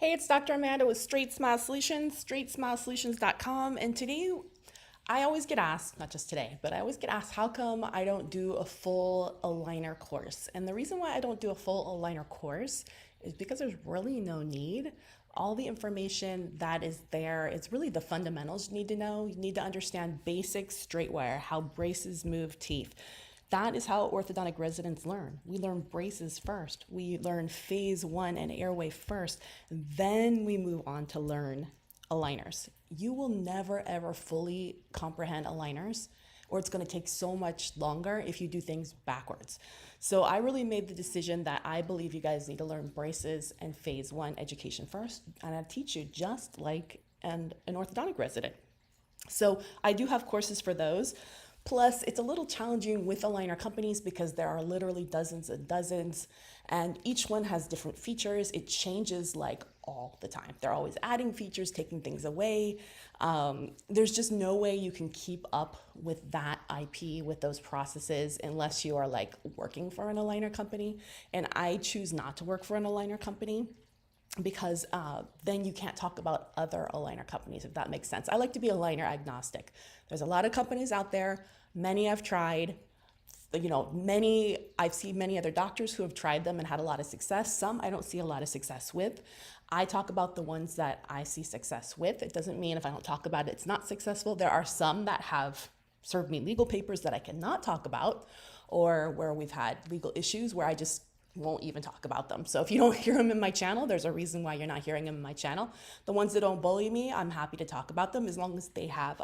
Hey, it's Dr. Amanda with Straightsmile Solutions, straightsmilesolutions.com. And today I always get asked, not just today, but I always get asked, how come I don't do a full aligner course? And the reason why I don't do a full aligner course is because there's really no need. All the information that is there, it's really the fundamentals you need to know. You need to understand basic Straightwire, how braces move teeth. That is how orthodontic residents learn. We learn braces first. We learn phase one and airway first. Then we move on to learn aligners. You will never ever fully comprehend aligners, or it's going to take so much longer if you do things backwards. So I really made the decision that I believe you guys need to learn braces and phase one education first, and I teach you just like an orthodontic resident. So I do have courses for those. Plus, it's a little challenging with aligner companies because there are literally dozens and dozens, and each one has different features. It changes like all the time. They're always adding features, taking things away. There's just no way you can keep up with that IP, with those processes, unless you are like working for an aligner company. And I choose not to work for an aligner company because then you can't talk about other aligner companies, if that makes sense. I like to be aligner agnostic. There's a lot of companies out there, many I've tried, I've seen many other doctors who have tried them and had a lot of success. Some I don't see a lot of success with. I talk about the ones that I see success with. It doesn't mean if I don't talk about it, it's not successful. There are some that have served me legal papers that I cannot talk about, or where we've had legal issues where I just won't even talk about them. So if you don't hear them in my channel, there's a reason why you're not hearing them in my channel. The ones that don't bully me, I'm happy to talk about them as long as they have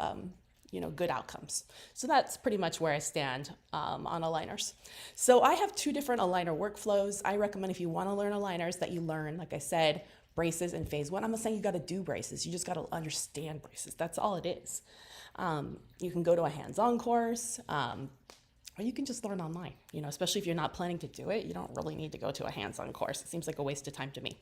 good outcomes. So that's pretty much where I stand on aligners. So I have two different aligner workflows. I recommend if you want to learn aligners that you learn, like I said, braces in phase one. I'm not saying you got to do braces. You just got to understand braces. That's all it is. You can go to a hands-on course. Or you can just learn online, especially if you're not planning to do it. You don't really need to go to a hands-on course. It seems like a waste of time to me.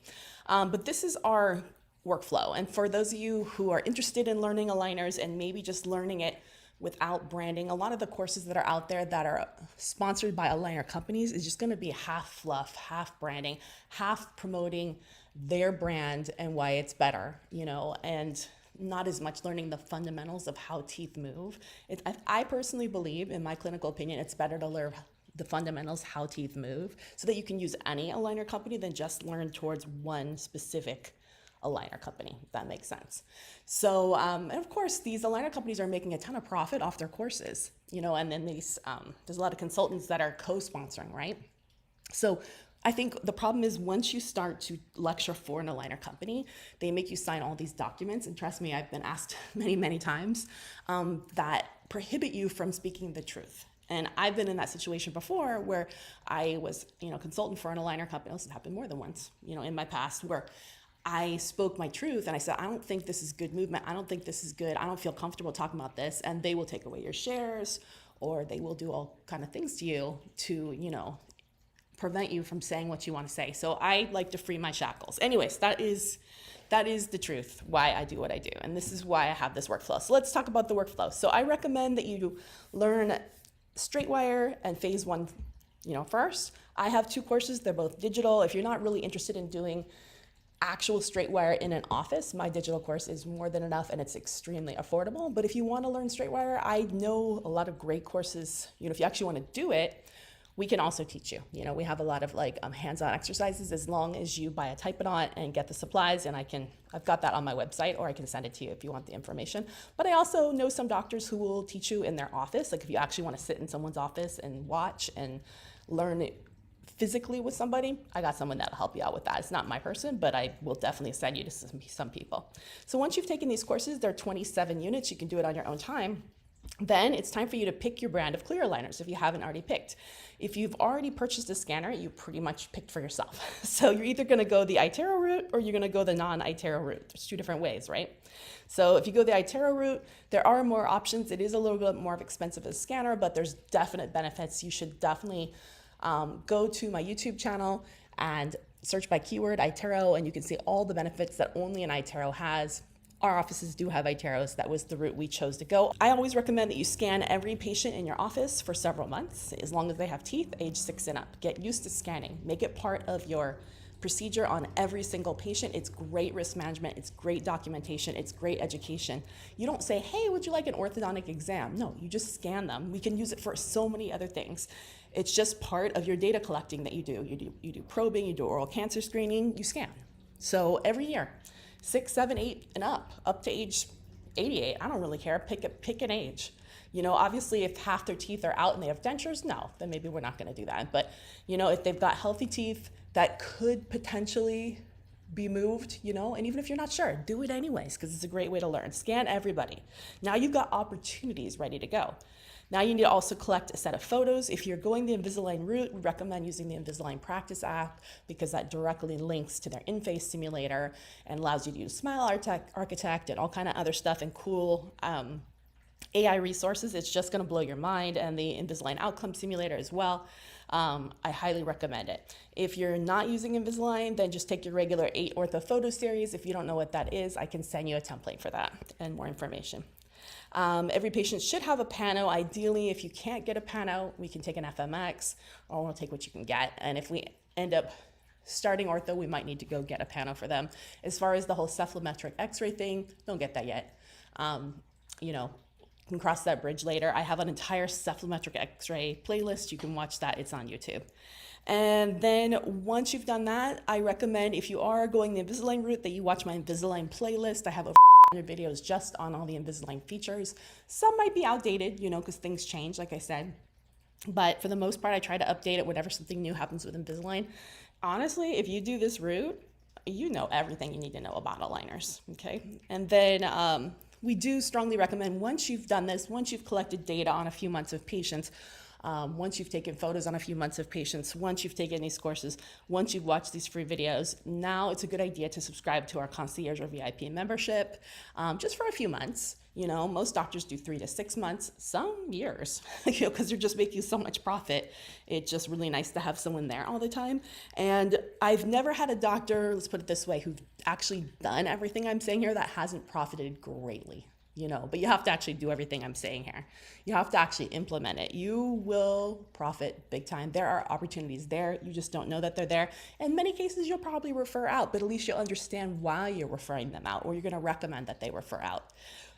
But this is our workflow. And for those of you who are interested in learning aligners and maybe just learning it without branding, a lot of the courses that are out there that are sponsored by aligner companies is just going to be half fluff, half branding, half promoting their brand and why it's better, and not as much learning the fundamentals of how teeth move. I personally believe, in my clinical opinion, it's better to learn the fundamentals, how teeth move, so that you can use any aligner company than just learn towards one specific aligner company, if that makes sense. So, and of course, these aligner companies are making a ton of profit off their courses, and then there's a lot of consultants that are co-sponsoring, right? So I think the problem is once you start to lecture for an aligner company, they make you sign all these documents. And trust me, I've been asked many, many times that prohibit you from speaking the truth. And I've been in that situation before where I was, consultant for an aligner company. This has happened more than once, in my past, where I spoke my truth and I said, I don't think this is good movement. I don't think this is good. I don't feel comfortable talking about this. And they will take away your shares, or they will do all kind of things to you to, prevent you from saying what you want to say. So I like to free my shackles. Anyways, that is the truth, why I do what I do. And this is why I have this workflow. So let's talk about the workflow. So I recommend that you learn Straightwire and phase one, first. I have two courses. They're both digital. If you're not really interested in doing actual Straightwire in an office, my digital course is more than enough and it's extremely affordable. But if you want to learn Straightwire, I know a lot of great courses. If you actually want to do it, we can also teach you. We have a lot of hands-on exercises as long as you buy a Typodont and get the supplies, and I've got that on my website, or I can send it to you if you want the information. But I also know some doctors who will teach you in their office. Like if you actually want to sit in someone's office and watch and learn it physically with somebody, I got someone that'll help you out with that. It's not my person, but I will definitely send you to some people. So once you've taken these courses, they're 27 units. You can do it on your own time. Then it's time for you to pick your brand of clear aligners if you haven't already picked. If you've already purchased a scanner, you pretty much picked for yourself. So you're either going to go the iTero route or you're going to go the non-iTero route. There's two different ways, right? So if you go the iTero route, there are more options. It is a little bit more expensive as a scanner, but there's definite benefits. You should definitely go to my YouTube channel and search by keyword iTero, and you can see all the benefits that only an iTero has. Our offices do have iTeros. That was the route we chose to go. I always recommend that you scan every patient in your office for several months, as long as they have teeth, age 6 and up. Get used to scanning. Make it part of your procedure on every single patient. It's great risk management, it's great documentation, it's great education. You don't say, hey, would you like an orthodontic exam? No, you just scan them. We can use it for so many other things. It's just part of your data collecting that you do. You do probing, you do oral cancer screening, you scan. So every year, 6, 7, 8 and up to age 88, I don't really care, pick an age. You know, obviously if half their teeth are out and they have dentures, no, then maybe we're not gonna do that. But, you know, if they've got healthy teeth that could potentially be moved, you know, and even if you're not sure, do it anyways, because it's a great way to learn. Scan everybody. Now you've got opportunities ready to go. Now you need to also collect a set of photos. If you're going the Invisalign route, we recommend using the Invisalign Practice app because that directly links to their in-face simulator and allows you to use Smile Architect and all kind of other stuff and cool AI resources. It's just going to blow your mind, and the Invisalign Outcome Simulator as well. I highly recommend it. If you're not using Invisalign, then just take your regular 8 ortho photo series. If you don't know what that is, I can send you a template for that and more information. Every patient should have a pano. Ideally, if you can't get a pano, we can take an FMX, or we'll take what you can get. And if we end up starting ortho, we might need to go get a pano for them. As far as the whole cephalometric x-ray thing, don't get that yet. You know, you can cross that bridge later. I have an entire cephalometric x-ray playlist. You can watch that, it's on YouTube. And then once you've done that, I recommend, if you are going the Invisalign route, that you watch my Invisalign playlist. I have over 100 videos just on all the Invisalign features. Some might be outdated, you know, because things change, like I said. But for the most part, I try to update it whenever something new happens with Invisalign. Honestly, if you do this route, you know everything you need to know about aligners, okay? And then we do strongly recommend, once you've done this, once you've collected data on a few months of patients, once you've taken photos on a few months of patients, once you've taken these courses, once you've watched these free videos, now it's a good idea to subscribe to our concierge or VIP membership, just for a few months. You know, most doctors do 3 to 6 months, some years, you know, because they're just making so much profit. It's just really nice to have someone there all the time. And I've never had a doctor, let's put it this way, who've actually done everything I'm saying here that hasn't profited greatly. You know, but you have to actually do everything I'm saying here. You have to actually implement it. You will profit big time. There are opportunities there. You just don't know that they're there. In many cases, you'll probably refer out, but at least you'll understand why you're referring them out, or you're going to recommend that they refer out.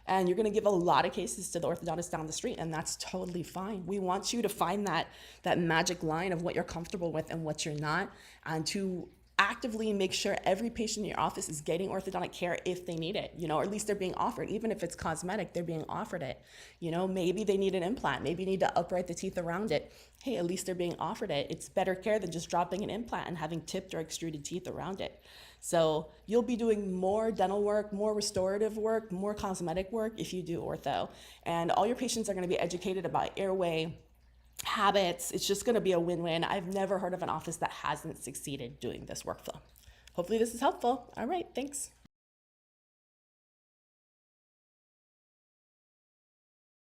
And you're going to give a lot of cases to the orthodontist down the street, and that's totally fine. We want you to find that magic line of what you're comfortable with and what you're not, and to actively make sure every patient in your office is getting orthodontic care if they need it, you know, or at least they're being offered. Even if it's cosmetic, they're being offered it. You know, maybe they need an implant, maybe you need to upright the teeth around it. Hey, at least they're being offered it. It's better care than just dropping an implant and having tipped or extruded teeth around it. So you'll be doing more dental work, more restorative work, more cosmetic work if you do ortho. And all your patients are going to be educated about airway, habits. It's just going to be a win-win. I've never heard of an office that hasn't succeeded doing this workflow. Hopefully this is helpful. All right, thanks.